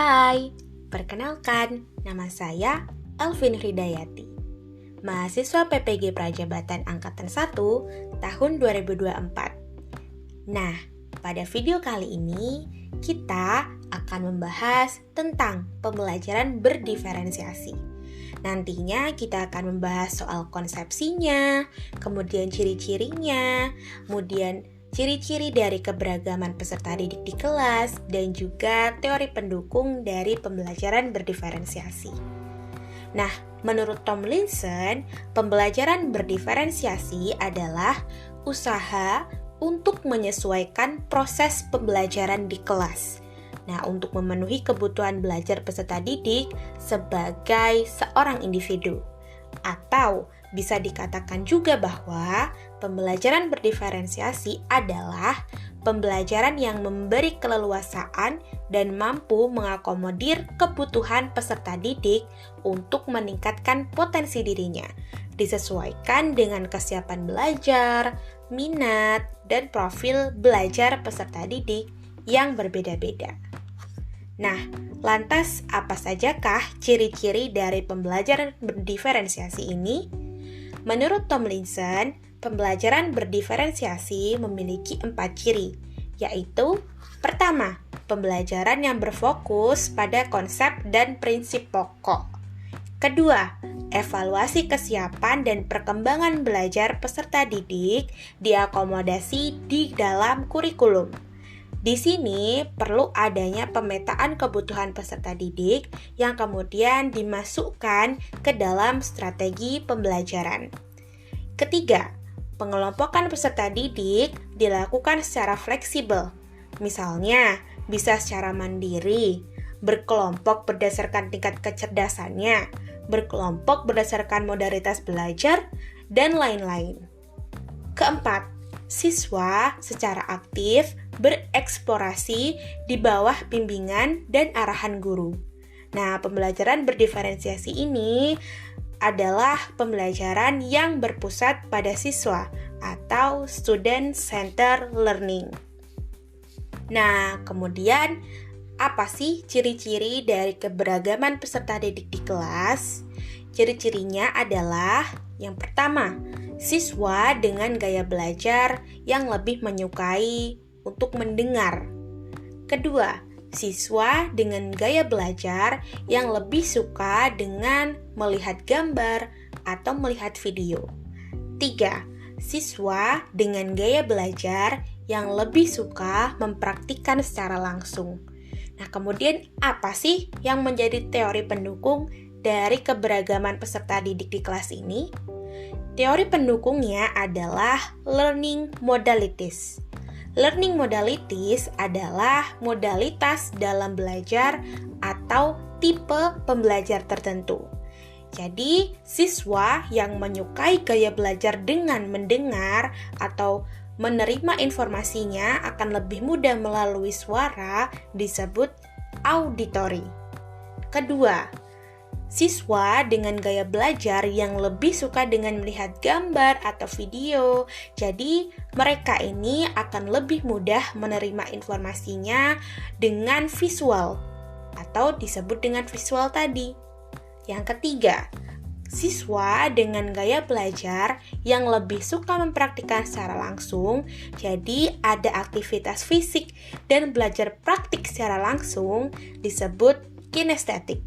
Hai, perkenalkan, nama saya Elvin Hidayati, mahasiswa PPG Prajabatan Angkatan 1 tahun 2024. Nah, pada video kali ini kita akan membahas tentang pembelajaran berdiferensiasi. Nantinya kita akan membahas soal konsepsinya, kemudian ciri-cirinya, kemudian ciri-ciri dari keberagaman peserta didik di kelas, dan juga teori pendukung dari pembelajaran berdiferensiasi. Nah, menurut Tomlinson, pembelajaran berdiferensiasi adalah usaha untuk menyesuaikan proses pembelajaran di kelas. Nah, untuk memenuhi kebutuhan belajar peserta didik sebagai seorang individu. Atau bisa dikatakan juga bahwa pembelajaran berdiferensiasi adalah pembelajaran yang memberi keleluasaan dan mampu mengakomodir kebutuhan peserta didik untuk meningkatkan potensi dirinya, disesuaikan dengan kesiapan belajar, minat, dan profil belajar peserta didik yang berbeda-beda. Nah, lantas apa sajakah ciri-ciri dari pembelajaran berdiferensiasi ini? Menurut Tomlinson, pembelajaran berdiferensiasi memiliki 4 ciri, yaitu pertama, pembelajaran yang berfokus pada konsep dan prinsip pokok. Kedua, evaluasi kesiapan dan perkembangan belajar peserta didik diakomodasi di dalam kurikulum. Di sini perlu adanya pemetaan kebutuhan peserta didik yang kemudian dimasukkan ke dalam strategi pembelajaran. Ketiga, pengelompokan peserta didik dilakukan secara fleksibel. Misalnya, bisa secara mandiri, berkelompok berdasarkan tingkat kecerdasannya, berkelompok berdasarkan modalitas belajar, dan lain-lain. Keempat, siswa secara aktif bereksplorasi di bawah bimbingan dan arahan guru. Nah, pembelajaran berdiferensiasi ini adalah pembelajaran yang berpusat pada siswa atau student-centered learning. Nah, kemudian apa sih ciri-ciri dari keberagaman peserta didik di kelas? Ciri-cirinya adalah yang pertama, siswa dengan gaya belajar yang lebih menyukai untuk mendengar. Kedua, siswa dengan gaya belajar yang lebih suka dengan melihat gambar atau melihat video. Tiga, siswa dengan gaya belajar yang lebih suka mempraktikkan secara langsung. Nah, kemudian apa sih yang menjadi teori pendukung dari keberagaman peserta didik di kelas ini? Teori pendukungnya adalah learning modalities. Learning modalities adalah modalitas dalam belajar atau tipe pembelajar tertentu. Jadi, siswa yang menyukai gaya belajar dengan mendengar atau menerima informasinya akan lebih mudah melalui suara disebut auditory. Kedua, siswa dengan gaya belajar yang lebih suka dengan melihat gambar atau video. Jadi, mereka ini akan lebih mudah menerima informasinya dengan visual atau disebut dengan visual tadi. Yang ketiga, siswa dengan gaya belajar yang lebih suka mempraktikkan secara langsung. Jadi, ada aktivitas fisik dan belajar praktik secara langsung disebut kinestetik.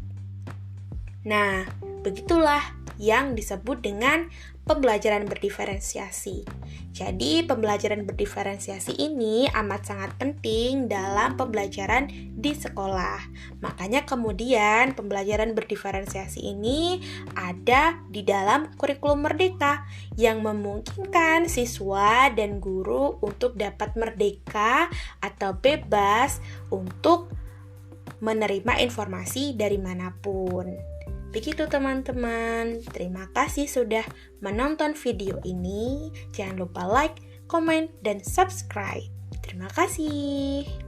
Nah, begitulah yang disebut dengan pembelajaran berdiferensiasi. Jadi, pembelajaran berdiferensiasi ini amat sangat penting dalam pembelajaran di sekolah. Makanya kemudian pembelajaran berdiferensiasi ini ada di dalam kurikulum merdeka yang memungkinkan siswa dan guru untuk dapat merdeka atau bebas untuk menerima informasi dari manapun. Begitu teman-teman, terima kasih sudah menonton video ini. Jangan lupa like, komen, dan subscribe. Terima kasih.